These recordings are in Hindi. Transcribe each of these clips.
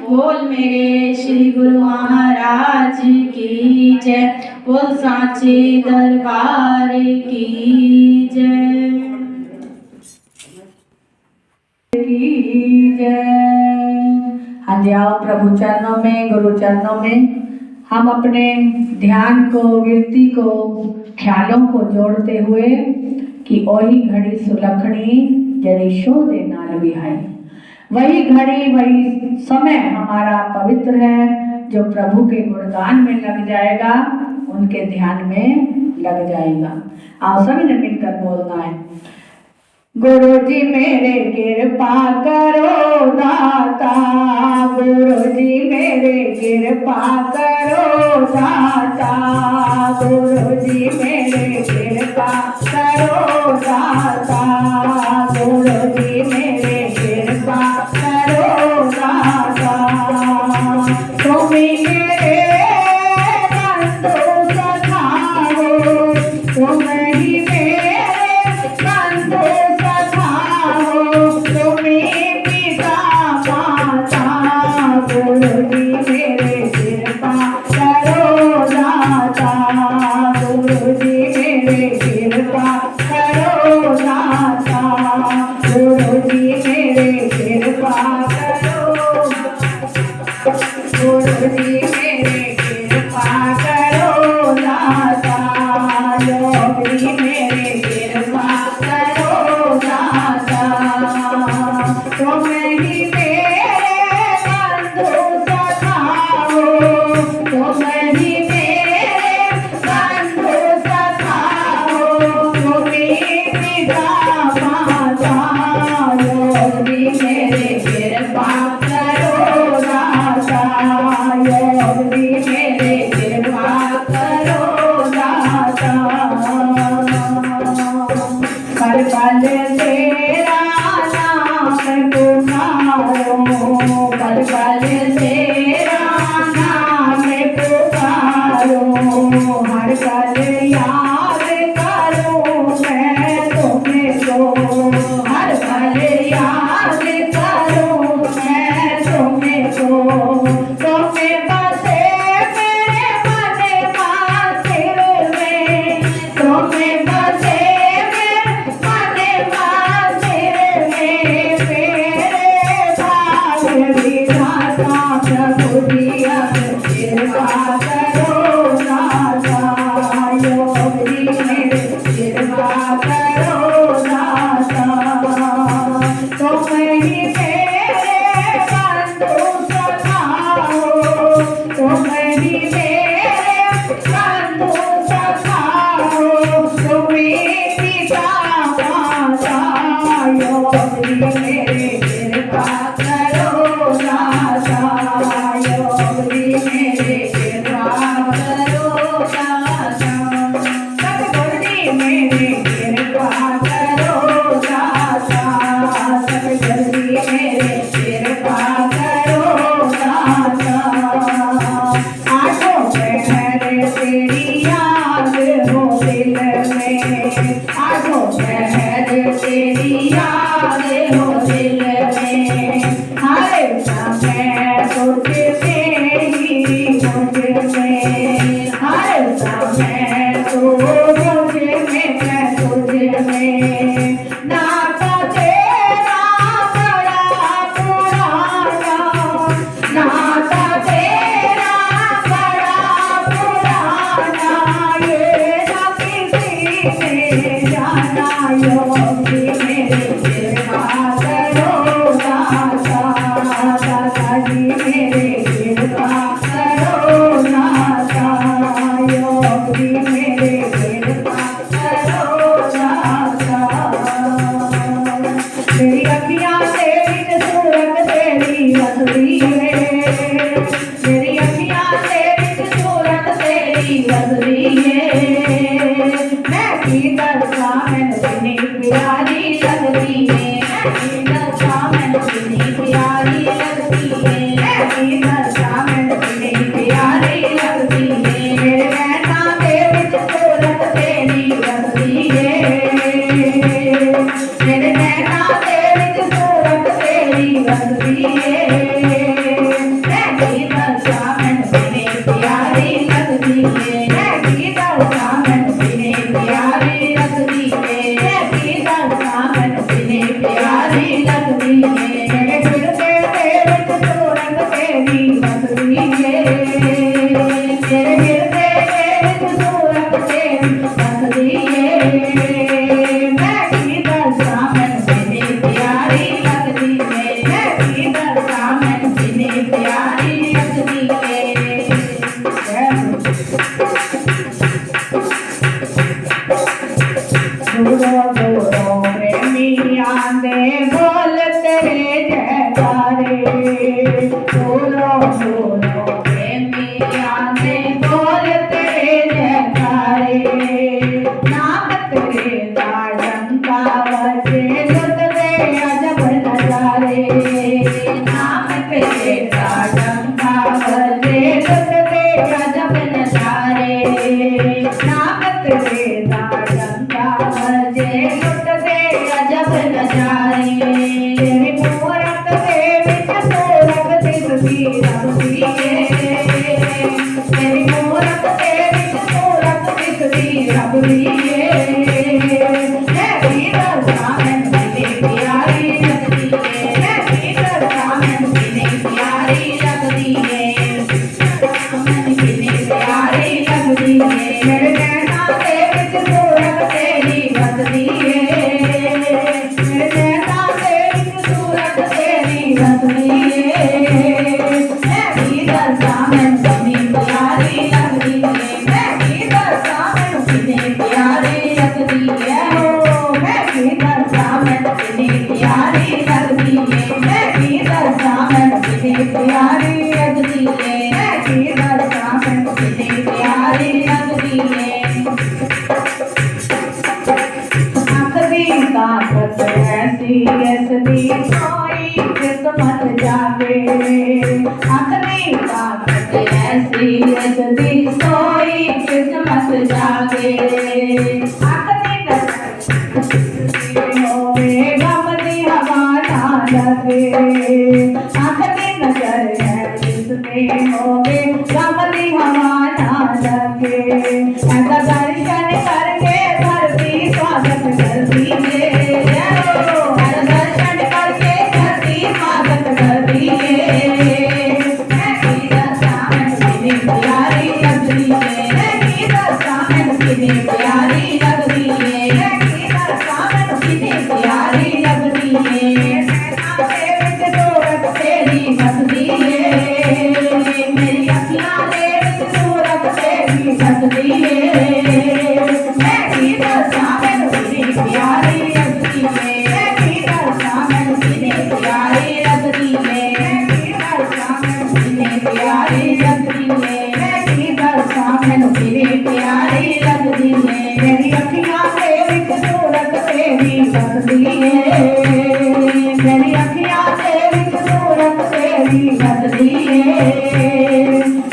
बोल मेरे श्री गुरु महाराज की जय, बोल साचे दरबार की जय की जय। हाँ जी, आओ प्रभु चरणों में, गुरु चरणों में हम अपने ध्यान को, वृत्ति को, ख्यालों को जोड़ते हुए कि ओही घड़ी सुलखनी जड़ी शो दे नाल विहाई। वही घड़ी, वही समय हमारा पवित्र है जो प्रभु के गुणगान में लग जाएगा, उनके ध्यान में लग जाएगा। आओ सभी ने मिलकर बोलना है, गुरु जी मेरे कृपा करो दाता, गुरु जी मेरे कृपा करो दाता, गुरु जी मेरे कृपा करो दाता, गुरु जी मेरे कृपा करो दाता। तुम मेरे बंधु सखा हो, तुम ही मेरे बंधु सखा हो, तुम्हें पिता माता, गुरु जी मेरे कृपा करो दाता, गुरु जी मेरे कृपा करो दाता, गुरु जी मेरे कृपा करो, गुरु जी मेरे कृपा करो दाता, योग जी मेरे कृपा करो दाता। तुम ही मेरे बंधु सखा हो, तुम ही मेरे बंधु सखा हो, तुम्हें पिता माता, योग जी मेरे कृपा करो दाता, योग जी मेरे कृपा करो दाता। कर पल तेरा नाम पुकारो, कर पल तेरा नाम पुकारो, हर पल याद करूं मैं तुमको, हर पल याद करूं मैं तुमको, तुम्हें बसे मेरे मन मंदिर में, मैं तो तुझे में, मैं तुझे में, नाता तेरा बड़ा पुराना, नाता तेरा बड़ा पुराना, ये ना किसी ने जाना, योगी मेरे कृपा करो दाता, दादा जी मेरे कृपा करो दाता, योगी मेरे कृपा करो दाता। मेरी अखियाँ तेरी सूरत तेरी रसदी है, मेरी अखियाँ तेरी सूरत तेरी रसदी है, मैं की दरसा मैंने सुनी प्यारी लगती है, मैं की दरसा मैंने सुनी प्यारी लगती है, मैं की दरसा मैंने सुनी प्यारी लगती है, मेरे नैना दे विच सूरत तेरी रसदी है, मेरे नैना दे विच सूरत तेरी रसदी है, मैं की दरसा मैंने सुनी प्यारी लगती है, मैं की दरसा मैंने सुनी प्यारी लगती है, मैं की दरसा मैंने सुनी प्यारी लगती है, मेरे फिरते दे विच सूरत तेरी रसदी है, मेरे फिरते दे विच सूरत तेरी रसदी है, मैं की दरसा मैंने सुनी प्यारी लगती है, मैं की दरसा मैंने सुनी प्यारी लगती है। दूरो दूरो प्रेमियां दे बोल तेरे जयकारे, दूरो दूरो प्रेमियां दे बोल तेरे जयकारे, नाम तेरे दा डंका बजे सुत दे अजब नजारे, नाम तेरे दा डंका बजे सुत दे अजब नजारे, नाम तेरे दा डंका बजे सुत दे अजब नजारे, तेरी मूरत दे विच सूरत दिसदी रबदी है, तेरी मूरत दे विच सूरत दिसदी रबदी है, मैं की दरसा मैनू किन्नी प्यारी लगदी है, मैं की दरसा मैनू किन्नी प्यारी लगदी है, मैनू किन्नी प्यारी लगदी है, मेरे नैना दे विच सूरत तेरी रसदी है, मेरे नैना दे विच सूरत तेरी रसदी है, मैं की दरसा मैनू किन्नी प्यारी लगदी है, मैं की दरसा मैनू किन्नी प्यारी लगदी है, हो मैं की दरसा मैनू किन्नी प्यारी लगदी है, मैं की दरसा मैनू किन्नी प्यारी लगदी है, मैं की दरसा मैनू किन्नी प्यारी लगदी है। आखदी ताकत ऐसी ऐसी कोई किस्मत जागे, आखदी ताकत ऐसी ऐसी कोई किस्मत जागे, आखदी होवे गम दी हवा ना लगे, आखदी नजर है जिसमें होवे गम दी हवा ना लगे, ऐसा दर्शन करके धरती स्वागत करती है, ऐसा दर्शन करके धरती स्वागत करती है, मैं की दरसा मैनू किन्नी प्यारी लगदी है, मैं की दरसा मैनू किन्नी प्यारी लगदी है, मैं की दरसा मैनू किन्नी प्यारी लगदी है, नैना दे विच सूरत तेरी रसदी है, मेरी अखियाँ दे विच सूरत तेरी रसदी है, मैं की दरसा मैनू किन्नी प्यारी लगदी है, मैं की दरसा मैनू किन्नी प्यारी लगदी है, मैं की दरसा मैनू किन्नी प्यारी लगदी है, मैं की दरसा मैनू किन्नी प्यारी लगदी है, मेरी अखियाँ दे विच सूरत तेरी रसदी है, मेरी अखियाँ दे विच सूरत तेरी रसदी है,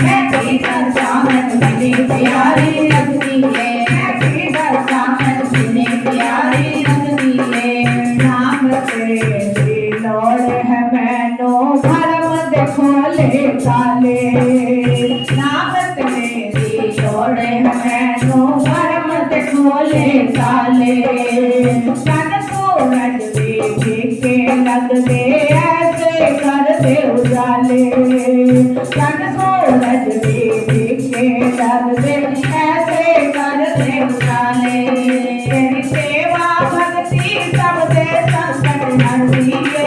मैं की दरसा मैनू किन्नी प्यारी लगदी है, मैं की दरसा मैनू किन्नी प्यारी लगदी है, नाम तेरी लोड़ है मैनू धर्म दे खोले ताले, नाम तेरी लोड़ है नैनो भर मत खोले ताले, चंद सूरज देख के लग दे ऐसे कर दे उजाले, चंद सूरज देख के लग दे ऐसे कर दे उजाले, तेरी सेवा भक्ति सब दे संकट हर दिए,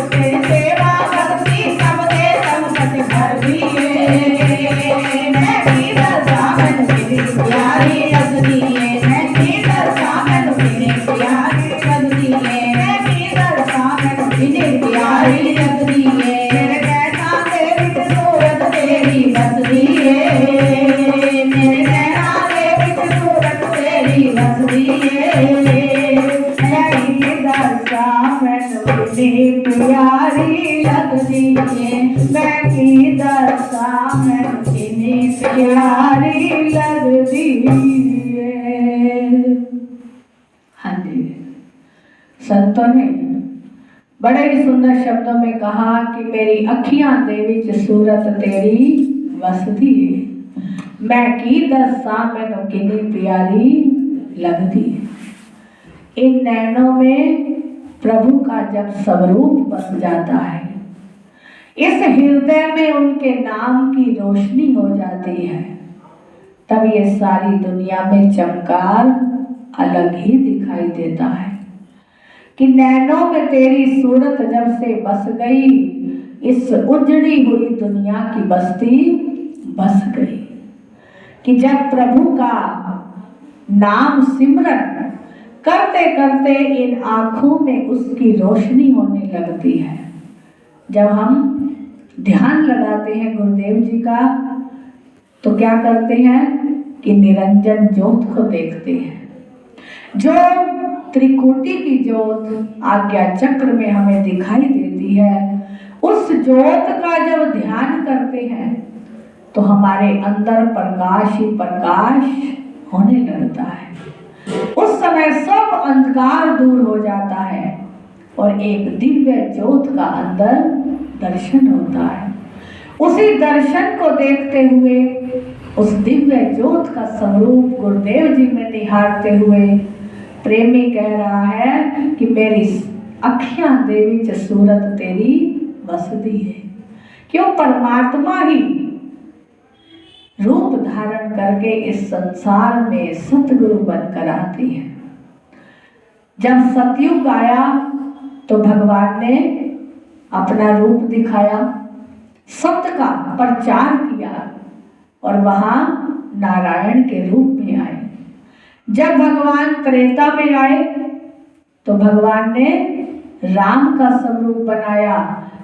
तेरी सेवा भक्ति सब दे संकट हर दिए, मैं की दर्शन मेरी प्यारी रख दिए, मैं की दर्शन मेरी प्यारी रख दिए, मैं की दर्शन मेरी प्यारी रख दिए, मेरे नैना दे विच सूरत तेरी बस दिए, मेरे नैना दे विच सूरत तेरी बस दिए, मैं की दर्शन मेरी प्यारी रख दिए, मैं की दर्शन मेरी प्यारी लग दिए। हाँ जी, संतों ने बड़े ही सुंदर शब्दों में कहा कि मेरी अखियां दे विच सूरत तेरी वसदी है, मैं की दसा मैनू किनी प्यारी लगदी है। इन नैनों में प्रभु का जब स्वरूप बस जाता है, इस हृदय में उनके नाम की रोशनी हो जाती है, तब ये सारी दुनिया में चमकार अलग ही दिखाई देता है कि नैनों में तेरी सूरत जब से बस गई, इस उजड़ी हुई दुनिया की बस्ती बस गई। कि जब प्रभु का नाम सिमरन करते करते इन आंखों में उसकी रोशनी होने लगती है। जब हम ध्यान लगाते हैं गुरुदेव जी का, तो क्या करते हैं कि निरंजन ज्योत को देखते हैं, जो त्रिकोटि की ज्योत आज्ञा चक्र में हमें दिखाई देती है। उस ज्योत का जब ध्यान करते हैं तो हमारे अंदर प्रकाश ही प्रकाश होने लगता है। उस समय सब अंधकार दूर हो जाता है और एक दिव्य ज्योत का अंदर दर्शन होता है। उसी दर्शन को देखते हुए उस दिव्य ज्योत का स्वरूप गुरुदेव जी में निहारते हुए प्रेमी कह रहा है कि मेरी अखियां देवी च सूरत तेरी बसदी है। क्यों? परमात्मा ही रूप धारण करके इस संसार में सतगुरु बनकर आते हैं। जब सतयुग आया तो भगवान ने अपना रूप दिखाया, सत्य का प्रचार किया और वहां नारायण के रूप में आए। जब भगवान त्रेता में आए तो भगवान ने राम का स्वरूप बनाया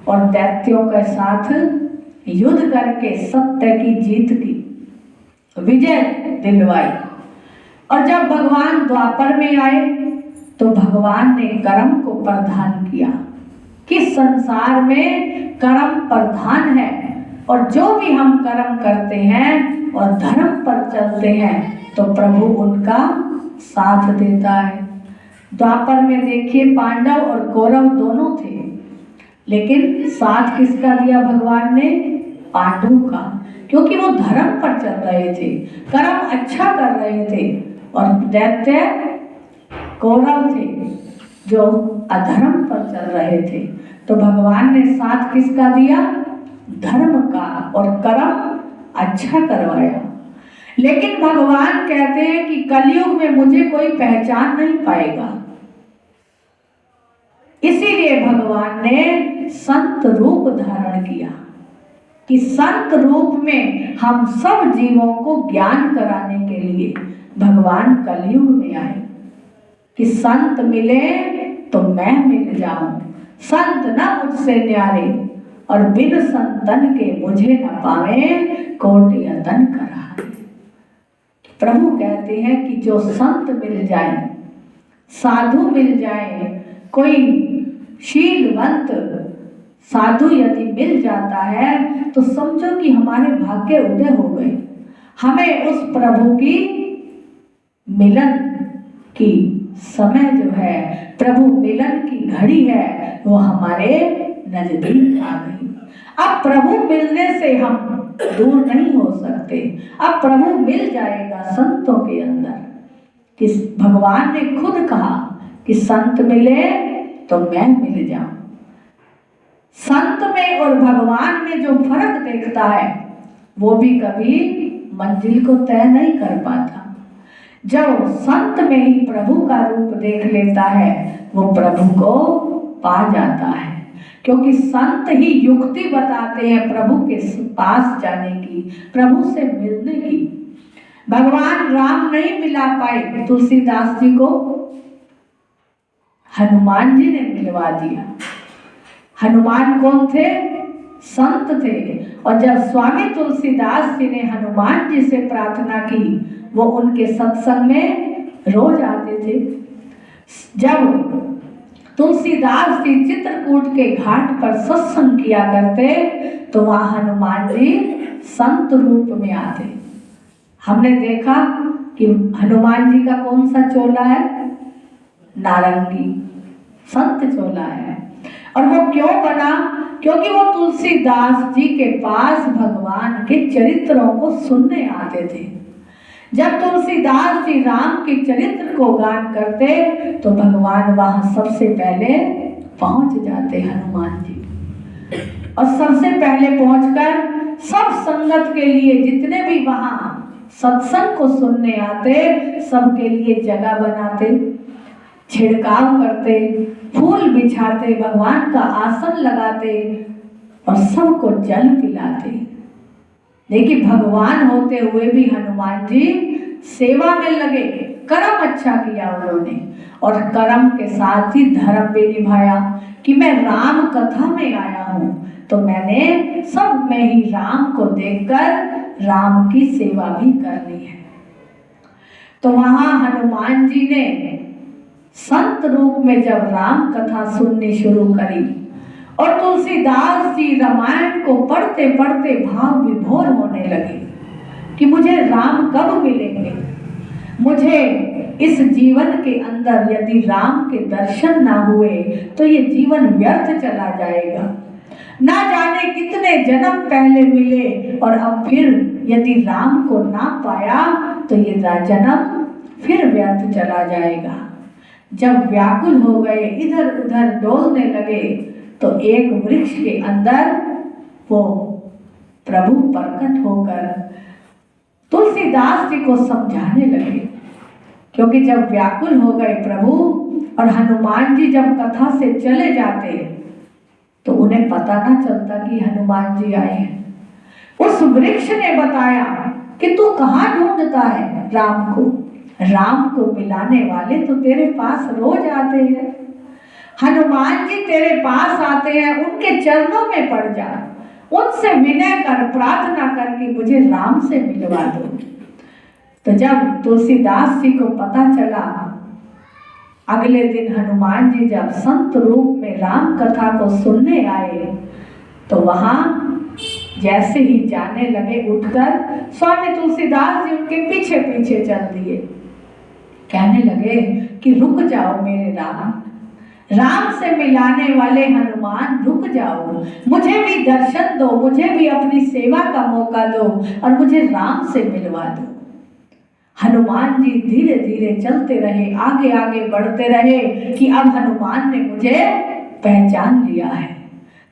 और दैत्यों के साथ युद्ध करके सत्य की जीत की विजय दिलवाई। और जब भगवान द्वापर में आए तो भगवान ने कर्म को प्रधान किया कि संसार में कर्म प्रधान है और जो भी हम कर्म करते हैं और धर्म पर चलते हैं तो प्रभु उनका साथ देता है। द्वापर में देखिए पांडव और कौरव दोनों थे, लेकिन साथ किसका दिया भगवान ने? पांडु का, क्योंकि वो धर्म पर चल रहे थे, कर्म अच्छा कर रहे थे। और दैत्य कौरव थे जो अधर्म पर चल रहे थे, तो भगवान ने साथ किसका दिया? धर्म का, और कर्म अच्छा करवाया। लेकिन भगवान कहते हैं कि कलयुग में मुझे कोई पहचान नहीं पाएगा, इसीलिए भगवान ने संत रूप धारण किया कि संत रूप में हम सब जीवों को ज्ञान कराने के लिए भगवान कलयुग में आए कि संत मिले तो मैं मिल जाऊं, संत न मुझसे न्यारे और बिन संतन के मुझे न पावे कोटि अतन करा। प्रभु कहते हैं कि जो संत मिल जाए, साधु मिल जाए, कोई शीलवंत साधु यदि मिल जाता है तो समझो कि हमारे भाग्य उदय हो गए। हमें उस प्रभु की मिलन की समय जो है, प्रभु मिलन की घड़ी है, वो हमारे नजदीक आ गई। अब प्रभु मिलने से हम दूर नहीं हो सकते। अब प्रभु मिल जाएगा संतों के अंदर। कि भगवान ने खुद कहा कि संत मिले तो मैं मिल जाऊं। संत में और भगवान में जो फर्क देखता है वो भी कभी मंजिल को तय नहीं कर पाता। जब संत में ही प्रभु का रूप देख लेता है वो प्रभु को पा जाता है, क्योंकि संत ही युक्ति बताते हैं प्रभु के पास जाने की, प्रभु से मिलने की। भगवान राम नहीं मिला पाए तुलसीदास जी को, हनुमान जी ने मिलवा दिया। हनुमान कौन थे? संत थे। और जब स्वामी तुलसीदास जी ने हनुमान जी से प्रार्थना की, वो उनके सत्संग में रोज आते थे। जब तुलसीदास जी चित्रकूट के घाट पर सत्संग किया करते तो वहां हनुमान जी संत रूप में आते। हमने देखा कि हनुमान जी का कौन सा चोला है? नारंगी, संत चोला है। और वो क्यों बना? क्योंकि वो तुलसीदास जी के पास भगवान के चरित्रों को सुनने आते थे। जब तुलसीदास जी राम के चरित्र को गान करते तो भगवान वहां सबसे पहले पहुंच जाते हनुमान जी। और सबसे पहले पहुंचकर सब संगत के लिए, जितने भी वहां सत्संग को सुनने आते, सबके लिए जगह बनाते, छिड़काव करते, फूल बिछाते, भगवान का आसन लगाते और सबको जल पिलाते। लेकिन भगवान होते हुए भी हनुमान जी सेवा में लगे। कर्म अच्छा किया उन्होंने और कर्म के साथ ही धर्म भी निभाया कि मैं राम कथा में आया हूँ तो मैंने सब में ही राम को देखकर राम की सेवा भी करनी है। तो वहां हनुमान जी ने संत रूप में जब राम कथा सुननी शुरू करी और तुलसीदास जी रामायण को पढ़ते पढ़ते भाव विभोर होने लगे कि मुझे राम कब मिलेंगे, मुझे इस जीवन के अंदर यदि राम के दर्शन ना हुए तो ये जीवन व्यर्थ चला जाएगा। ना जाने कितने जन्म पहले मिले और अब फिर यदि राम को ना पाया तो ये जन्म फिर व्यर्थ चला जाएगा। जब व्याकुल हो गए, इधर उधर डोलने लगे तो एक वृक्ष के अंदर वो प्रभु प्रकट होकर तुलसीदास जी को समझाने लगे। क्योंकि जब व्याकुल हो गए प्रभु और हनुमान जी जब कथा से चले जाते तो उन्हें पता ना चलता कि हनुमान जी आए हैं। उस वृक्ष ने बताया कि तू कहाँ ढूंढता है राम को? राम को मिलाने वाले तो तेरे पास रोज आते हैं। हनुमान जी तेरे पास आते हैं, उनके चरणों में पड़ जा, उनसे विनय कर, प्रार्थना करके मुझे राम से मिलवा दो। तो जब तुलसीदास जी को पता चला, अगले दिन हनुमान जी जब संत रूप में राम कथा को सुनने आए तो वहां जैसे ही जाने लगे, उठकर स्वामी तुलसीदास जी उनके पीछे पीछे चल दिए। कहने लगे कि रुक जाओ मेरे राम, राम से मिलाने वाले हनुमान, रुक जाओ, मुझे भी दर्शन दो, मुझे भी अपनी सेवा का मौका दो और मुझे राम से मिलवा दो। हनुमान जी धीरे धीरे चलते रहे, आगे आगे बढ़ते रहे कि अब हनुमान ने मुझे पहचान लिया है।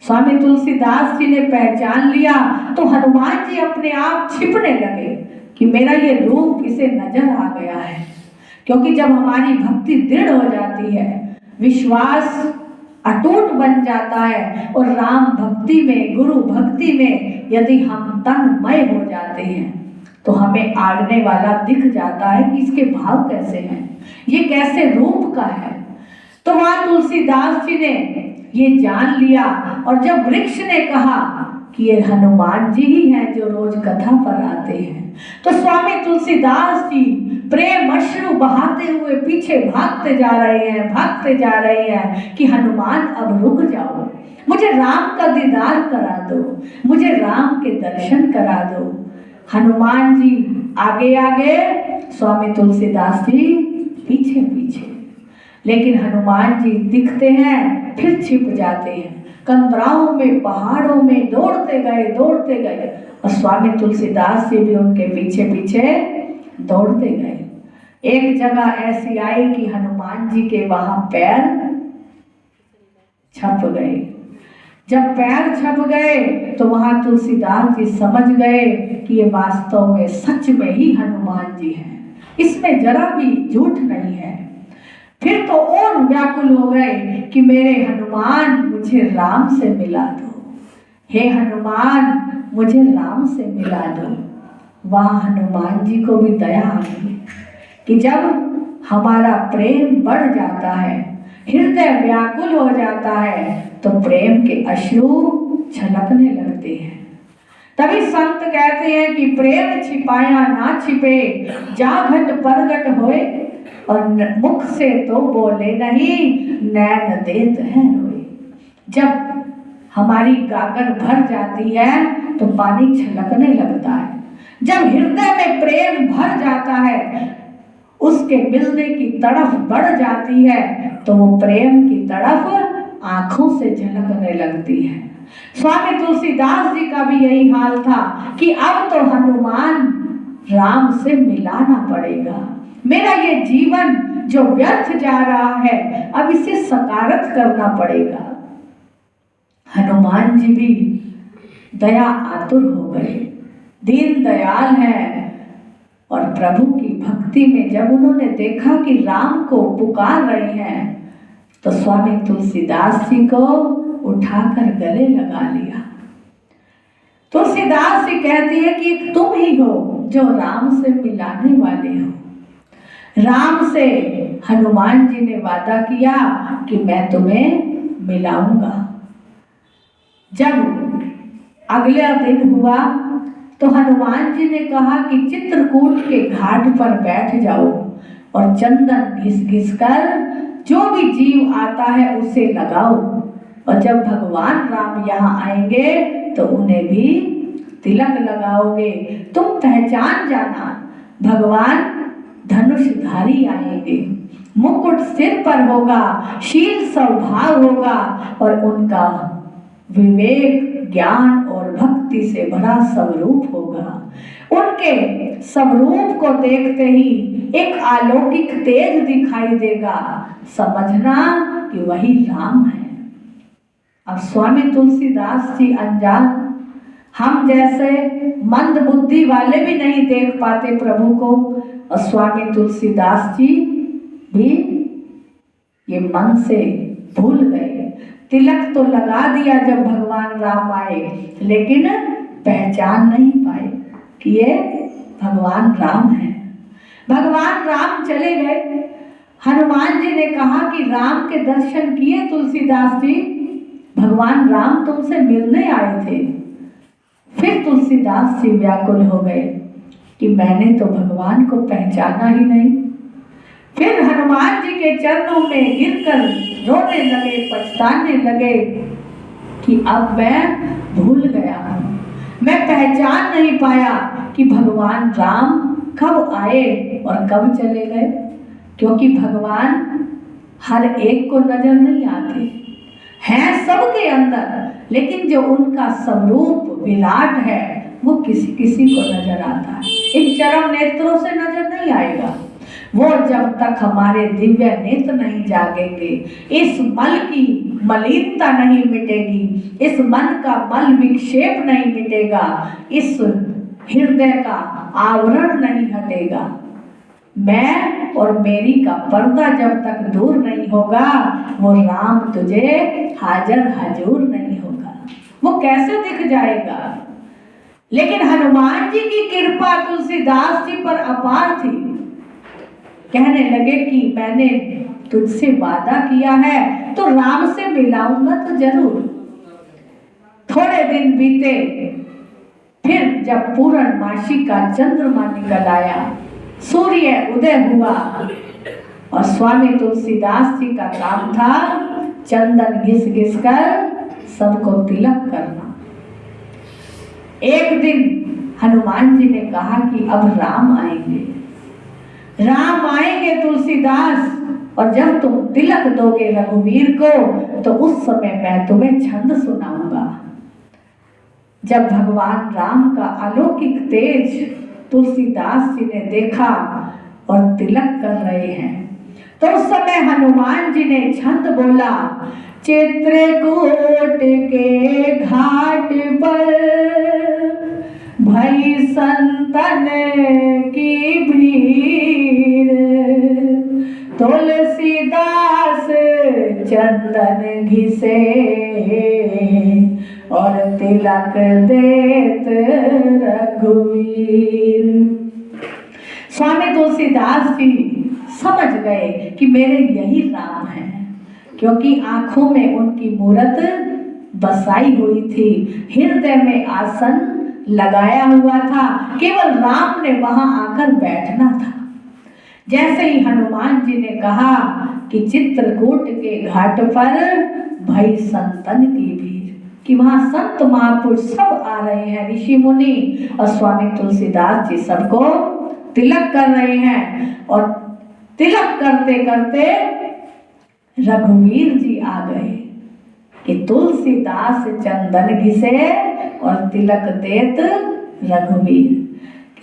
स्वामी तुलसीदास जी ने पहचान लिया तो हनुमान जी अपने आप छिपने लगे कि मेरा ये रूप इसे नजर आ गया है। क्योंकि जब हमारी भक्ति दृढ़ हो जाती है, विश्वास अटूट बन जाता है और राम भक्ति में, गुरु भक्ति में यदि हम तन्मय हो जाते हैं तो हमें आगने वाला दिख जाता है कि इसके भाव कैसे हैं, ये कैसे रूप का है। तो वहां तुलसीदास जी ने ये जान लिया और जब वृक्ष ने कहा कि ये हनुमान जी ही हैं जो रोज कथा पर आते हैं, तो स्वामी तुलसीदास जी प्रेम अश्रु बहाते हुए पीछे भागते जा रहे हैं कि हनुमान अब रुक जाओ, मुझे राम का दीदार करा दो, मुझे राम के दर्शन करा दो। हनुमान जी आगे आगे, स्वामी तुलसीदास जी पीछे पीछे। लेकिन हनुमान जी दिखते हैं फिर छिप जाते हैं। कंदराओं में, पहाड़ों में दौड़ते गए और स्वामी तुलसीदास जी भी उनके पीछे पीछे दौड़ते गए। एक जगह ऐसी आई कि हनुमान जी के वहां पैर छप गए। जब पैर छप गए तो वहां तुलसीदास जी समझ गए कि ये वास्तव में सच में ही हनुमान जी हैं, इसमें जरा भी झूठ नहीं है। फिर तो और व्याकुल हो गए कि मेरे हनुमान मुझे राम से मिला दो, हे हनुमान मुझे राम से मिला दो। वहां हनुमान जी को भी दया आ गई कि जब हमारा प्रेम बढ़ जाता है, हृदय व्याकुल हो जाता है, तो प्रेम के अश्रु छलकने लगते हैं। तभी संत कहते हैं कि प्रेम छिपाया ना छिपे, जाघट परगट होए, और मुख से तो बोले नहीं, नैन देत हैं रोए। जब हमारी गागर भर जाती है तो पानी छलकने लगता है। जब हृदय में प्रेम भर जाता है, उसके मिलने की तड़फ बढ़ जाती है, तो वो प्रेम की तड़फ आंखों से झलकने लगती है। स्वामी तुलसीदास जी का भी यही हाल था कि अब तो हनुमान राम से मिलाना पड़ेगा। मेरा ये जीवन जो व्यर्थ जा रहा है, अब इसे सकारत करना पड़ेगा। हनुमान जी भी दया आतुर हो गए, दीन दयाल हैं, और प्रभु की भक्ति में जब उन्होंने देखा कि राम को पुकार रहे हैं, तो स्वामी तुलसीदास जी को उठाकर गले लगा लिया। तुलसीदास जी कहती है कि तुम ही हो जो राम से मिलाने वाले हो। राम से हनुमान जी ने वादा किया कि मैं तुम्हें मिलाऊंगा। जब अगला दिन हुआ तो हनुमान जी ने कहा कि चित्रकूट के घाट पर बैठ जाओ और चंदन घिस घिस कर जो भी जीव आता है उसे लगाओ, और जब भगवान राम यहाँ आएंगे तो उन्हें भी तिलक लगाओगे। तुम पहचान जाना, भगवान धनुषधारी आएंगे, मुकुट सिर पर होगा, शील स्वभाव होगा, और उनका विवेक, ज्ञान और भक्ति से भरा स्वरूप होगा। उनके स्वरूप को देखते ही एक अलौकिक तेज दिखाई देगा, समझना कि वही राम है। अब स्वामी तुलसीदास जी अनजान, हम जैसे मंद बुद्धि वाले भी नहीं देख पाते प्रभु को, और स्वामी तुलसीदास जी भी ये मन से भूल गए। तिलक तो लगा दिया जब भगवान राम आए, लेकिन पहचान नहीं पाए कि ये भगवान राम है। भगवान राम चले गए। हनुमान जी ने कहा कि राम के दर्शन किए तुलसीदास जी, भगवान राम तुमसे मिलने आए थे। फिर तुलसीदास जी व्याकुल हो गए कि मैंने तो भगवान को पहचाना ही नहीं। फिर हनुमान जी के चरणों में गिरकर रोने लगे, पछताने लगे कि अब मैं भूल गया हूँ, मैं पहचान नहीं पाया कि भगवान राम कब आए और कब चले गए। क्योंकि भगवान हर एक को नजर नहीं आते हैं, सबके अंदर, लेकिन जो उनका स्वरूप विराट है वो किसी किसी को नजर आता है। इन चरम नेत्रों से नजर नहीं आएगा वो जब तक हमारे दिव्य नेत्र नहीं जागेंगे। इस मल की मलिनता नहीं मिटेगी, इस मन का मल विक्षेप नहीं मिटेगा, इस हृदय का आवरण नहीं हटेगा। मैं और मेरी का पर्दा जब तक दूर नहीं होगा, वो राम तुझे हाजर हजूर नहीं होगा। वो कैसे दिख जाएगा? लेकिन हनुमान जी की कृपा तुलसीदास जी पर अपार थी। कहने लगे कि मैंने तुझसे वादा किया है तो राम से मिलाऊंगा तो जरूर। थोड़े दिन बीते, फिर जब पूर्णमासी का चंद्रमा निकल आया, सूर्य उदय हुआ, और स्वामी तुलसीदास जी का काम था चंदन घिस घिस कर सबको तिलक करना। एक दिन हनुमान जी ने कहा कि अब राम आएंगे, राम आएंगे तुलसीदास, और जब तुम तिलक दोगे रघुवीर को तो उस समय मैं तुम्हें छंद सुनाऊंगा। जब भगवान राम का अलौकिक तेज तुलसीदास जी ने देखा और तिलक कर रहे हैं तो उस समय हनुमान जी ने छंद बोला, चित्रकूट के घाट पर भई संतन की भीड़, तुलसीदास चंदन घिसे और तिलक देत रघुवीर। स्वामी तुलसीदास जी समझ गए कि मेरे यही राम है, क्योंकि आंखों में उनकी मूरत बसाई हुई थी, हृदय में आसन लगाया हुआ था, केवल राम ने वहां आकर बैठना था। जैसे ही हनुमान जी ने कहा कि चित्रकूट के घाट पर भई संतन की भीड़, कि वहां संत महापुरुष सब आ रहे हैं, ऋषि मुनि, और स्वामी तुलसीदास जी सबको तिलक कर रहे हैं। और तिलक करते करते रघुवीर जी आ गए कि तुलसीदास चंदन घिसे और तिलक देत रघुवीर।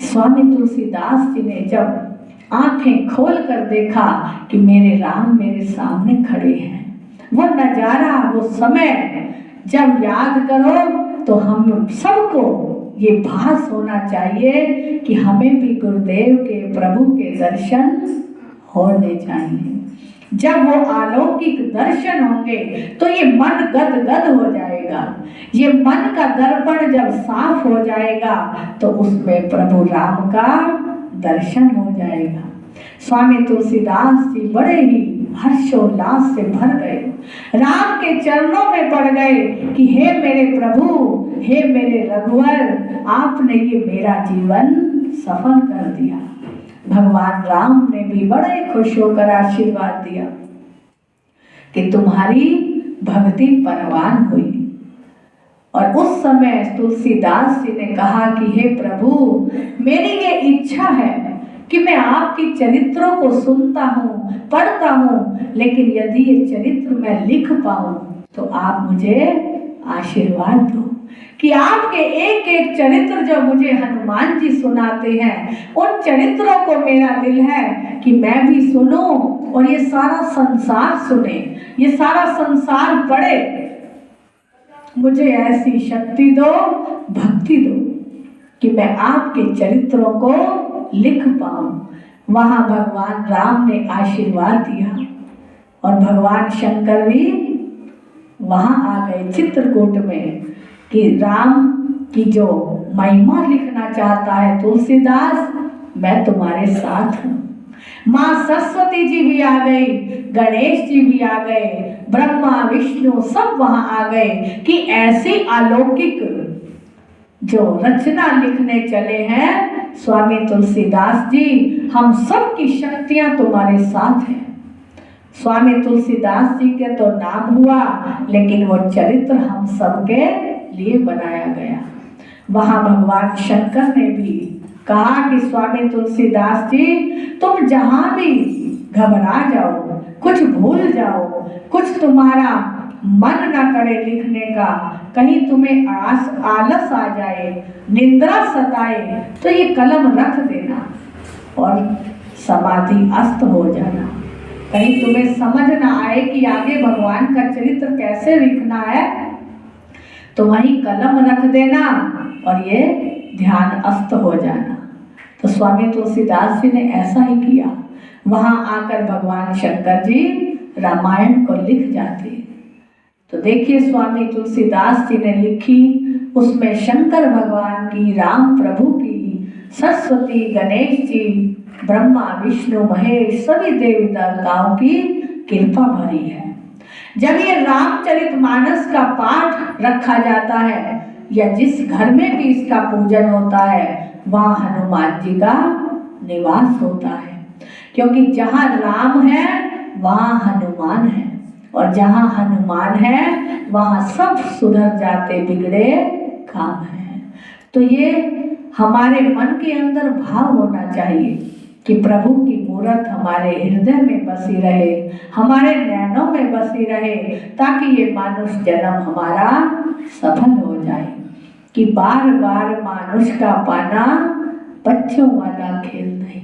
स्वामी तुलसीदास जी ने जब आंखें खोल कर देखा कि मेरे राम मेरे सामने खड़े हैं, वो नजारा, वो समय जब याद करो तो हम सबको ये भास होना चाहिए कि हमें भी गुरुदेव के, प्रभु के दर्शन होने चाहिए। जब वो अलौकिक दर्शन होंगे तो ये मन गदगद हो जाएगा। ये मन का दर्पण जब साफ हो जाएगा तो उसमें प्रभु राम का दर्शन हो जाएगा। स्वामी तुलसीदास जी बड़े ही हर्षोल्लास से भर गए, राम के चरणों में पड़ गए कि हे मेरे प्रभु, हे मेरे रघुवर, आपने ये मेरा जीवन सफल कर दिया। भगवान राम ने भी बड़े खुश होकर आशीर्वाद दिया कि तुम्हारी भक्ति परवान हुई। और उस समय तुलसीदास जी ने कहा कि हे प्रभु, मेरी ये इच्छा है कि मैं आपके चरित्रों को सुनता हूँ, पढ़ता हूँ, लेकिन यदि ये चरित्र मैं लिख पाऊँ तो आप मुझे आशीर्वाद दो कि आपके एक एक चरित्र जो मुझे हनुमान जी सुनाते हैं, उन चरित्रों को मेरा दिल है कि मैं भी सुनूं और ये सारा संसार सुने, ये सारा संसार पढ़े। मुझे ऐसी शक्ति दो, भक्ति दो कि मैं आपके चरित्रों को लिख पाऊं। वहां भगवान राम ने आशीर्वाद दिया और भगवान शंकर भी वहां आ गए चित्रकूट में कि राम की जो महिमा लिखना चाहता है तुलसीदास, मैं तुम्हारे साथ हूँ। माँ सरस्वती जी भी आ गई, गणेश जी भी आ गए, ब्रह्मा विष्णु सब वहां आ गए कि ऐसी अलौकिक जो रचना लिखने चले हैं स्वामी तुलसीदास जी, हम सब की शक्तियां तुम्हारे साथ हैं। स्वामी तुलसीदास जी के तो नाम हुआ, लेकिन वो चरित्र हम सबके लिए बनाया गया। वहां भगवान शंकर ने भी कहा कि स्वामी तुलसीदास जी, तुम जहां भी घबरा जाओ, कुछ भूल जाओ, कुछ तुम्हारा मन ना करे लिखने का, कहीं तुम्हें आलस आ जाए, निंद्रा सताए, तो ये कलम रख देना और समाधि अस्त हो जाना। कहीं तुम्हें समझ ना आए कि आगे भगवान का चरित्र कैसे लिखना है, तो वहीं कलम रख देना और ये ध्यान अस्त हो जाना। तो स्वामी तुलसीदास जी ने ऐसा ही किया। वहां आकर भगवान शंकर जी रामायण को लिख जाते। तो देखिए स्वामी तुलसीदास जी ने लिखी, उसमें शंकर भगवान की, राम प्रभु की, सरस्वती, गणेश जी, ब्रह्मा विष्णु महेश सभी देवी देवताओं की कृपा भरी है। जब ये रामचरितमानस का पाठ रखा जाता है या जिस घर में भी इसका पूजन होता है, वहाँ हनुमान जी का निवास होता है, क्योंकि जहाँ राम है वहाँ हनुमान है, और जहाँ हनुमान है वहाँ सब सुधर जाते बिगड़े काम है। तो ये हमारे मन के अंदर भाव होना चाहिए कि प्रभु की मूर्त हमारे हृदय में बसी रहे, हमारे नैनों में बसी रहे, ताकि ये मानुष जन्म हमारा सफल हो जाए। कि बार बार मानुष का पाना बच्चों वाला खेल नहीं।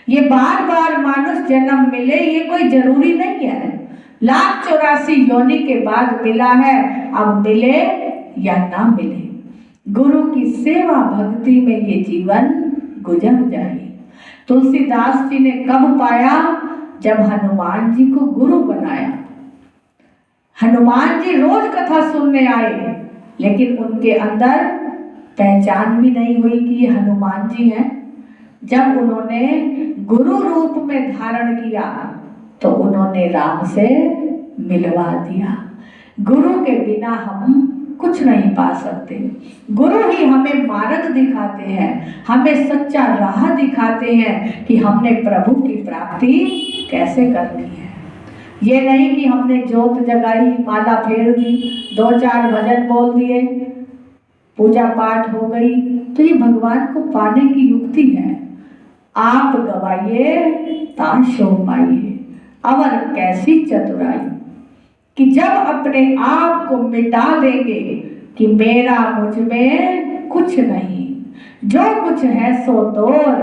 ये बार बार मानुष जन्म मिले ये कोई जरूरी नहीं है। 1,84 योनि के बाद मिला है, अब मिले या ना मिले, गुरु की सेवा भक्ति में ये जीवन गुजर जाए। तुलसीदास जी ने कब पाया? जब हनुमान जी को गुरु बनाया। हनुमान जी रोज कथा सुनने आए, लेकिन उनके अंदर पहचान भी नहीं हुई कि ये हनुमान जी हैं। जब उन्होंने गुरु रूप में धारण किया तो उन्होंने राम से मिलवा दिया। गुरु के बिना हम कुछ नहीं पा सकते। गुरु ही हमें मार्ग दिखाते हैं, हमें सच्चा राह दिखाते हैं कि हमने प्रभु की प्राप्ति कैसे करनी है। ये नहीं कि हमने जोत जगाई, माला फेर दी, 2-4 भजन बोल दिए, पूजा पाठ हो गई, तो ये भगवान को पाने की युक्ति है। आप गवाइए ताशो पाइए, अवर कैसी चतुराई, कि जब अपने आप को मिटा देंगे कि मेरा मुझ में कुछ नहीं, जो कुछ है सो तोर,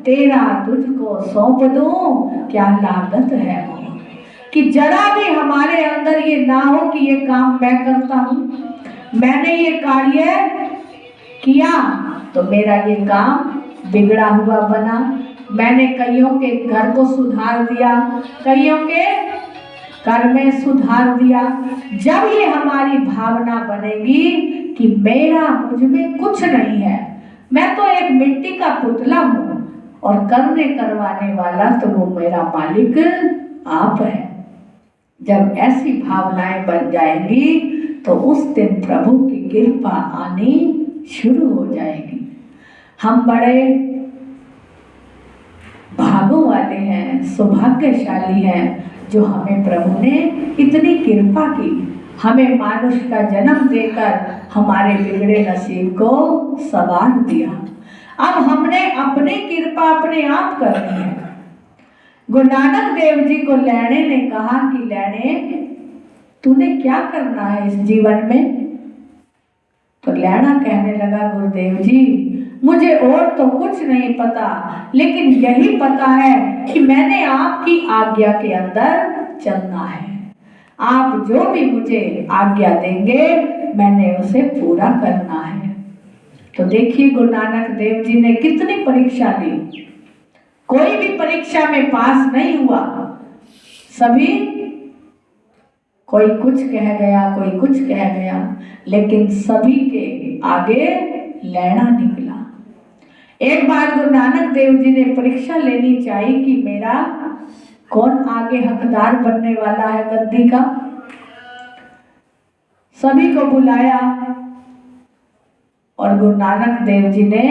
तेरा तुझको सौंप दूं, क्या लागत है वो। कि जरा भी हमारे अंदर ये ना हो कि ये काम मैं करता हूं, मैंने ये कार्य किया तो मेरा ये काम बिगड़ा हुआ बना, मैंने कईयों के घर को सुधार दिया, कईयों के घर में सुधार दिया। जब ये हमारी भावना बनेगी कि मेरा मुझ में कुछ नहीं है, मैं तो एक मिट्टी का पुतला हूं और करने करवाने वाला तो वो मेरा मालिक आप है। जब ऐसी भावनाएं बन जाएंगी तो उस दिन प्रभु की कृपा आनी शुरू हो जाएगी। हम बड़े भागों वाले हैं, सौभाग्यशाली हैं, जो हमें प्रभु ने इतनी कृपा की, हमें मानुष का जन्म देकर हमारे बिगड़े नसीब को संवार दिया। अब हमने अपनी कृपा अपने आप करनी है। गुरु नानक देव जी को लैणे ने कहा कि लैणे तूने क्या करना है इस जीवन में? तो लैणा कहने लगा, गुरुदेव जी मुझे और तो कुछ नहीं पता, लेकिन यही पता है कि मैंने आपकी आज्ञा के अंदर चलना है। आप जो भी मुझे आज्ञा देंगे मैंने उसे पूरा करना है। तो देखिए गुरु नानक देव जी ने कितनी परीक्षा ली। कोई भी परीक्षा में पास नहीं हुआ, सभी कोई कुछ कह गया, कोई कुछ कह गया, लेकिन सभी के आगे लैणा निकला। एक बार गुरु नानक देव जी ने परीक्षा लेनी चाहिए कि मेरा कौन आगे हकदार बनने वाला है गद्दी का। सभी को बुलाया और गुरु नानक देव जी ने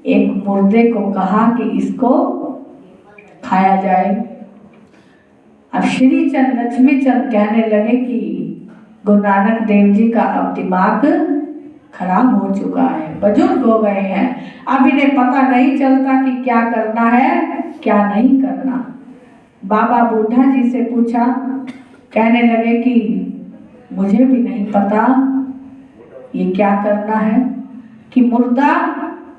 एक मुर्दे को कहा कि इसको खाया जाए। अब श्री चंद लक्ष्मी चंद कहने लगे कि गुरु नानक देव जी का अब दिमाग खराब हो चुका है, बुजुर्ग हो गए हैं, अब इन्हें पता नहीं चलता कि क्या करना है क्या नहीं करना। बाबा बूढ़ा जी से पूछा, कहने लगे कि मुझे भी नहीं पता ये क्या करना है, कि मुर्दा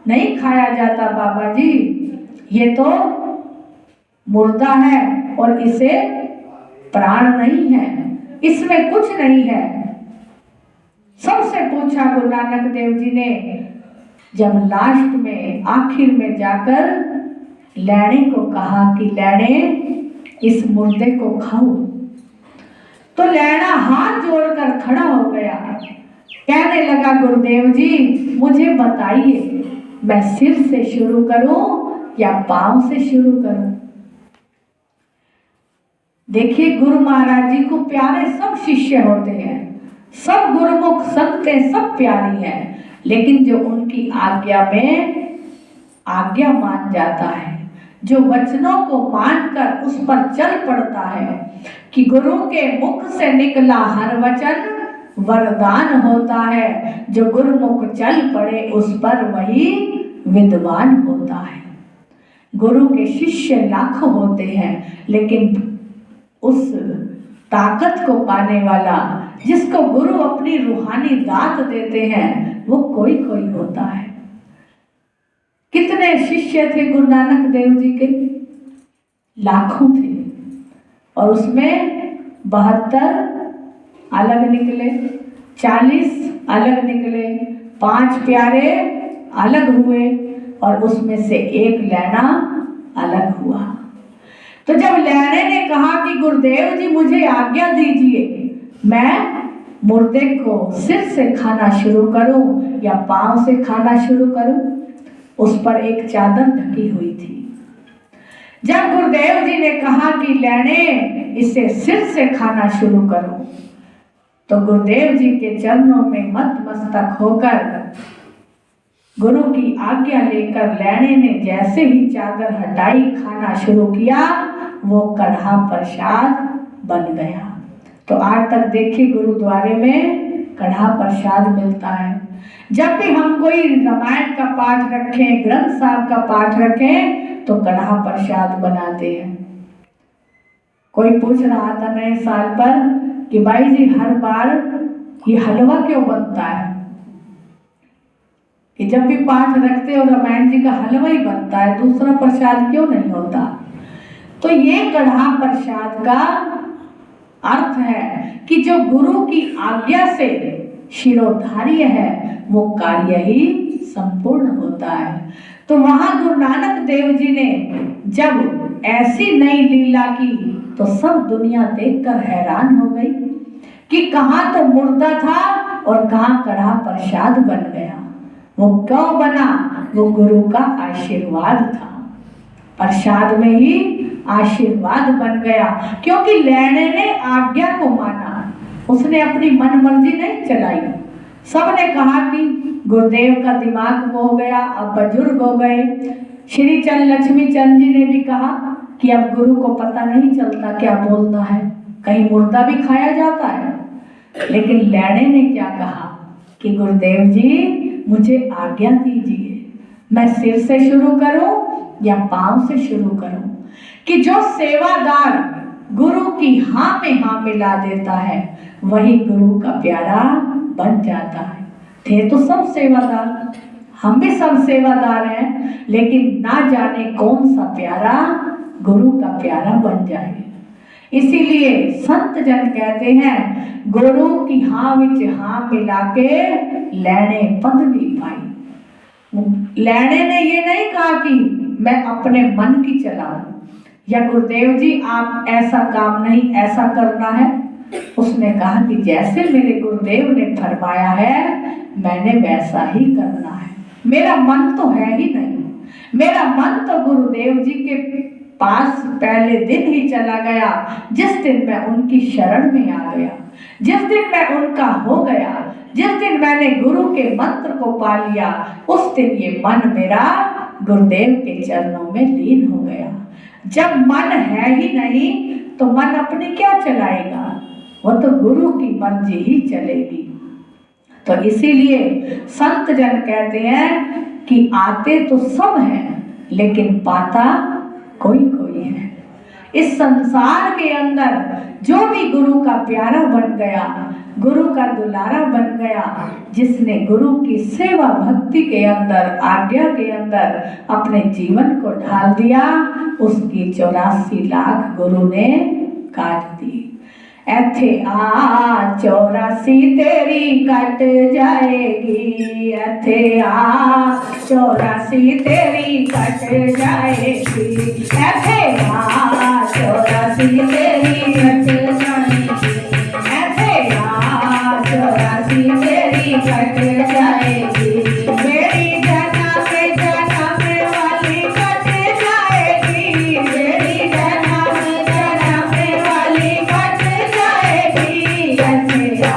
नहीं खाया जाता बाबा जी, ये तो मुर्दा है और इसे प्राण नहीं है, इसमें कुछ नहीं है। सबसे पूछा गुरु नानक देव जी ने, जब लास्ट में आखिर में जाकर लैणे को कहा कि लैणे इस मुर्दे को खाओ, तो लैणा हाथ जोड़कर खड़ा हो गया, कहने लगा गुरुदेव जी मुझे बताइए मैं सिर से शुरू करूं या पांव से शुरू करूं। देखिए गुरु महाराज जी को प्यारे सब शिष्य होते हैं, सब गुरुमुख संतें सब प्यारी हैं, लेकिन जो उनकी आज्ञा में आज्ञा मान जाता है, जो वचनों को मानकर उस पर चल पड़ता है, कि गुरु के मुख से निकला हर वचन वरदान होता है, जो गुरुमुख चल पड़े उस पर वही विद्वान होता है। गुरु के शिष्य लाखों होते हैं, लेकिन उस ताकत को पाने वाला, जिसको गुरु अपनी रूहानी दात देते हैं, वो कोई कोई होता है। कितने शिष्य थे गुरु नानक देव जी के? लाखों थे, और उसमें 72 अलग निकले, 40 अलग निकले, 5 प्यारे अलग हुए, और उसमें से एक लैना अलग हुआ। तो जब लैने ने कहा कि गुरुदेव जी मुझे आज्ञा दीजिए, मैं मुर्दे को सिर से खाना शुरू करूं या पांव से खाना शुरू करूं? उस पर एक चादर ढकी हुई थी। जब गुरुदेव जी ने कहा कि लैने इसे सिर से खाना शुरू करो, तो गुरुदेव जी के चरणों में मस्तक होकर गुरु की आज्ञा लेकर लैने ने जैसे ही चादर हटाई, खाना शुरू किया, वो कढ़ा प्रसाद बन गया। तो आज तक देखिए गुरुद्वारे में कढ़ा प्रसाद मिलता है। जब भी हम कोई रामायण का पाठ रखें, ग्रंथ साहब का पाठ रखें, तो कढ़ा प्रसाद बनाते हैं। कोई पूछ रहा था नए साल पर कि भाई जी हर बार ये हलवा क्यों बनता है, कि जब भी पाठ रखते हो रामायण जी का हलवा ही बनता है, दूसरा प्रसाद क्यों नहीं होता? तो ये कढ़ा प्रसाद का अर्थ है कि जो गुरु की आज्ञा से शिरोधार्य है, वो कार्य ही संपूर्ण होता है। तो वहां गुरु नानक देव जी ने जब ऐसी नई लीला की, तो सब दुनिया देखकर हैरान हो गई कि कहाँ तो मुर्दा था और कहाँ कढ़ा प्रसाद बन गया। वो क्यों बना? वो गुरु का आशीर्वाद था, प्रसाद में ही आशीर्वाद बन गया, क्योंकि लैने ने आज्ञा को माना, उसने अपनी मन मर्जी नहीं चलाई। सबने कहा कि गुरुदेव का दिमाग वो हो गया, अब बुजुर्ग हो गए। श्री चंद लक्ष्मी चंद जी ने भी कहा कि अब गुरु को पता नहीं चलता क्या बोलना है, कहीं मुर्दा भी खाया जाता है। लेकिन लैने ने क्या कहा कि गुरुदेव जी मुझे आज्ञा दीजिए, मैं सिर से शुरू करूं या पांव से शुरू करूं? कि जो सेवादार गुरु की हाँ में हाँ मिला देता है, वही गुरु का प्यारा बन जाता है। थे तो सब सेवादार, हम भी सब सेवादार हैं, लेकिन ना जाने कौन सा प्यारा गुरु का प्यारा बन जाए। इसीलिए संत जन कहते हैं, गुरु की हाँ विच हाँ मिला के लैने पदवी पाई। लैने ने ये नहीं कहा कि मैं अपने मन की चलाऊं, या गुरुदेव जी आप ऐसा काम नहीं, ऐसा करना है। उसने कहा कि जैसे मेरे गुरुदेव ने फरमाया है, मैंने वैसा ही करना है। मेरा मन तो है ही नहीं, मेरा मन तो गुरुदेव जी के पास पहले दिन ही चला गया, जिस दिन मैं उनकी शरण में आ गया, जिस दिन मैं उनका हो गया, जिस दिन मैंने गुरु के मंत्र को पा लिया, उस दिन ये मन मेरा गुरुदेव के चरणों में लीन हो गया। जब मन है ही नहीं, तो मन अपनी क्या चलाएगा? वो तो गुरु की मर्जी ही चलेगी। तो इसीलिए संत जन कहते हैं कि आते तो सब हैं, लेकिन पाता कोई कोई है। इस संसार के अंदर जो भी गुरु का प्यारा बन गया, गुरु का दुलारा बन गया, जिसने गुरु की सेवा भक्ति के अंदर, आज्ञा के अंदर अपने जीवन को ढाल दिया, उसकी 84 लाख गुरु ने काट दी। ऐथे आ 84 तेरी कट जाएगी, ऐथे आ 84 तेरी कट जाएगी, ऐथे आ 84 तेरी कट जाएगी, ऐथे आ 84 तेरी कट जाएगी। मेरी जन्म वाली कट जाएगी, मेरी जन्म वाली कट जाएगी, ऐसे आ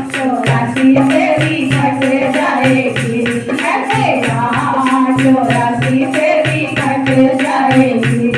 84 तेरी कट जाएगी, ऐसे आ 84 तेरी कट जाएगी।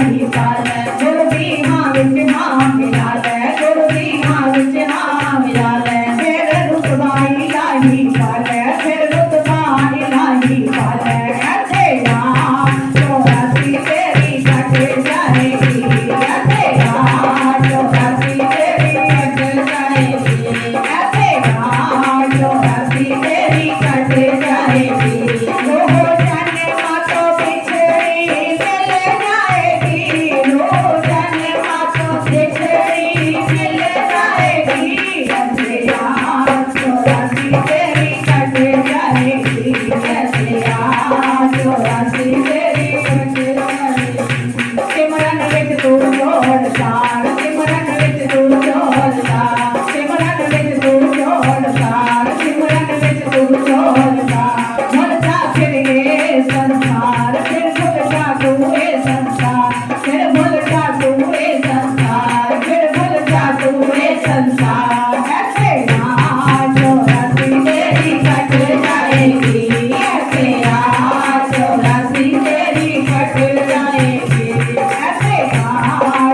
लाही पालै गुरु दी हां विच हां मिला लै गुरु दी हां विच हां मिला लै फिर रुतबाई लाही पालै फिर रुतबाई लाही पालै तेरा 84 तेरी कट जाएगी तेरा 84 तेरी कट जाएगी तेरा 84 तेरी कट जाएगी हो जाने मातो बिछड़ी मिल जाएगी हो जाने मातो बिछड़ी मिल जाएगी तेरा 84 तेरी कट जाएगी तेरा 84 तेरी कट जाएगी सिमरन विच तू जोड़दार सिमरन विच तू जोड़दार सिमरन विच तू जोड़दार सिमरन विच तू जोड़दार भुलता फिर ये संसार फिर भुलता तू ये संसार फिर भुलता तू ये संसार फिर भुलता तू ये संसार तेरा 84 तेरी कट जाएगी तेरा 84 तेरी कट जाएगी तेरा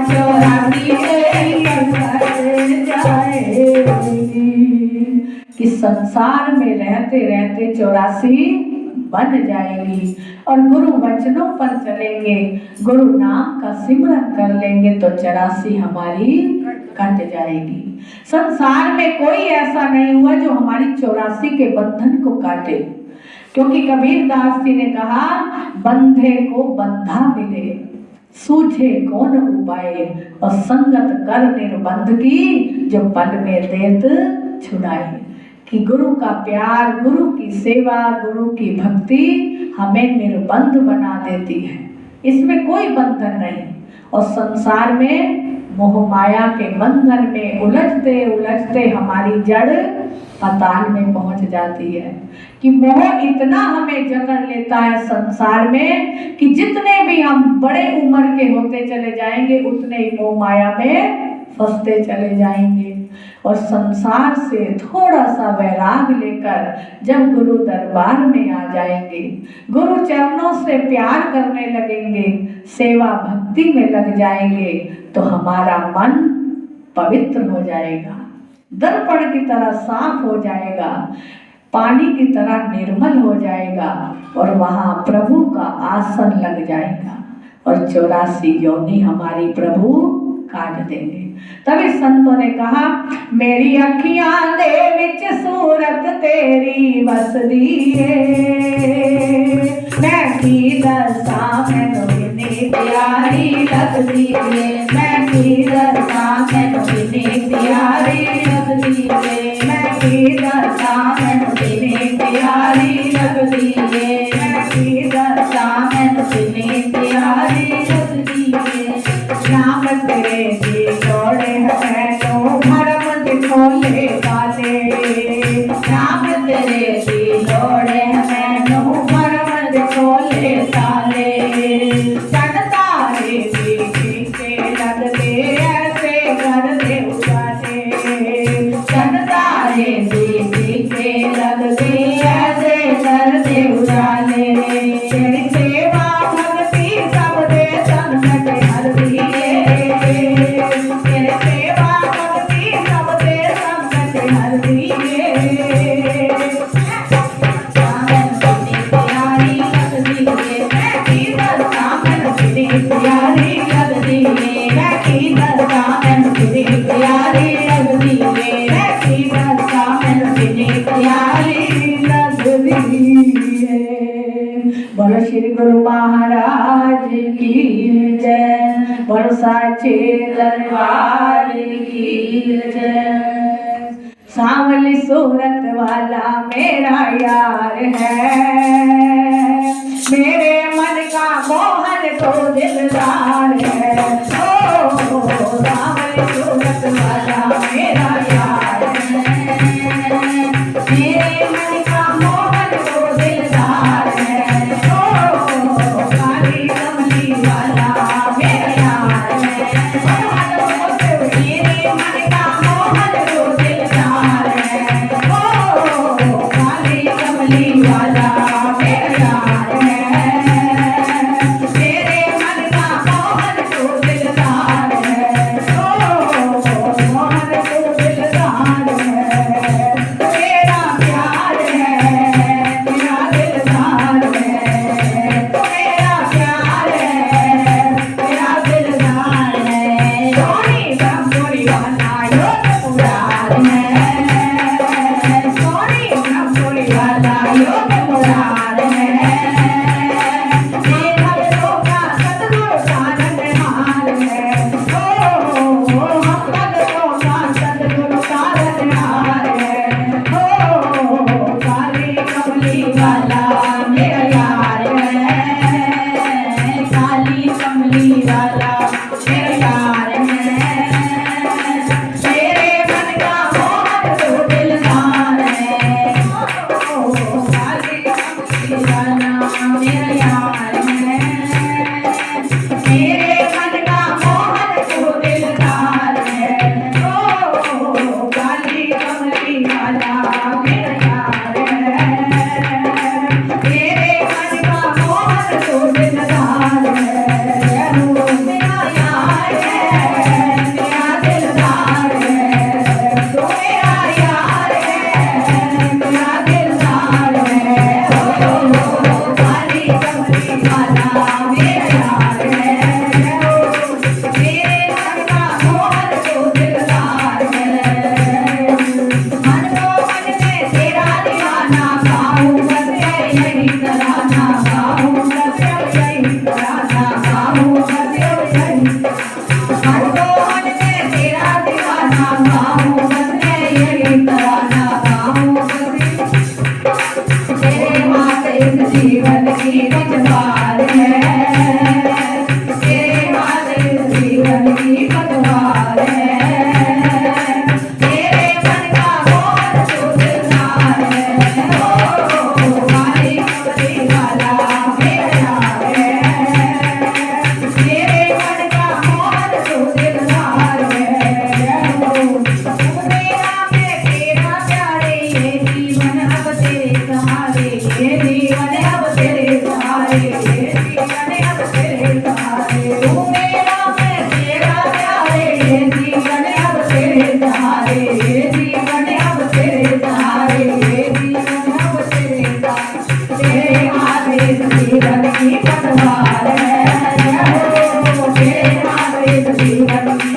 84 तेरी कट जाएगी कि संसार में रहते रहते 84 बन जाएगी और गुरु वचनों पर चलेंगे गुरु नाम का सिमरन कर लेंगे तो 84 हमारी कट जाएगी। संसार में कोई ऐसा नहीं हुआ जो हमारी 84 के बंधन को काटे क्योंकि कबीरदास जी ने कहा बंधे को बंधा मिले सूझे कौन उपाय और संगत कर निर्बंध की जो पल में देत छुड़ाए कि गुरु का प्यार गुरु की सेवा गुरु की भक्ति हमें निर्बंध बना देती है इसमें कोई बंधन नहीं और संसार में मोह माया के बंधन में उलझते उलझते हमारी जड़ पाताल में पहुंच जाती है कि मोह इतना हमें जकड़ लेता है संसार में कि जितने भी हम बड़े उम्र के होते चले जाएंगे उतने ही मोह माया में फंसते चले जाएंगे और संसार से थोड़ा सा वैराग लेकर जब गुरु दरबार में आ जाएंगे गुरु चरणों से प्यार करने लगेंगे सेवा भक्ति में लग जाएंगे तो हमारा मन पवित्र हो जाएगा दर्पण की तरह साफ हो जाएगा पानी की तरह निर्मल हो जाएगा और वहाँ प्रभु का आसन लग जाएगा और 84 योनि हमारी प्रभु काट देंगे। तभी संतों ने कहा मेरी अखियां दे विच सूरत तेरी वसदी है मैं की दसा मैनू कितनी प्यारी लगदी है मैं की दसा मैनू कितनी प्यारी लगदी है मैं की दसा मैनू कितनी प्यारी लगदी है मैं की दसा मैनू कितनी प्यारी लगदी है नाम तेरे जी जोड़े मैनू भरम दिखोले वाले नाम तेरे जी जोड़े मैनू भरम दिखोले साले चढ़ तारे जी के लगते ऐसे कर दे उजाले चढ़ तारे जी के लगते ऐसे कर दे उजाले तेरी सेवा भक्ति सब दे संकट हर दिए तेरे सेवा भक्ति सब दे संकट हर दिए सामन कितनी प्यारी लगदी है मैं की दसा मैनू कितनी प्यारी लगदी है मैं की दसा मैनू कितनी प्यारी लगदी है मैं की दसा मैनू कितनी प्यारी लगदी है। बोलो श्री गुरु महाराज की जय बोलो साचे दरबार की जय। सांवली सूरत वाला मेरा यार है मेरे मन का मोहन तो दिलदार है ओ सांवली सूरत वाला मेरा यार है मेरे मन का मोहन तो दिलदार है ओ काली कमली वाला मेरा यार है मेरे मन का मोहन तो दिलदार है ओ काली कमली वाला मेरा यार है मेरे मन का मोहन की पतवार है। तेरे मन का कौन सुधार है। ओ काली कमली वाला मेरा है। तेरे मन का कौन सुधार है। तू मेरा मैं तेरा प्यारे, ये जीवन अब तेरे सहारे, ये जीवन अब तेरे सहारे, ये जीवन अब तेरे सहारे। तू मेरा मैं तेरा प्यारे, ये जीवन अब तेरे सहारे, ये जीवन अब तेरे सहारे, ये जीवन अब तेरे सहारे। तेरे हाथ इस जीवन की पतवार है। तेरे हाथ इस जीवन की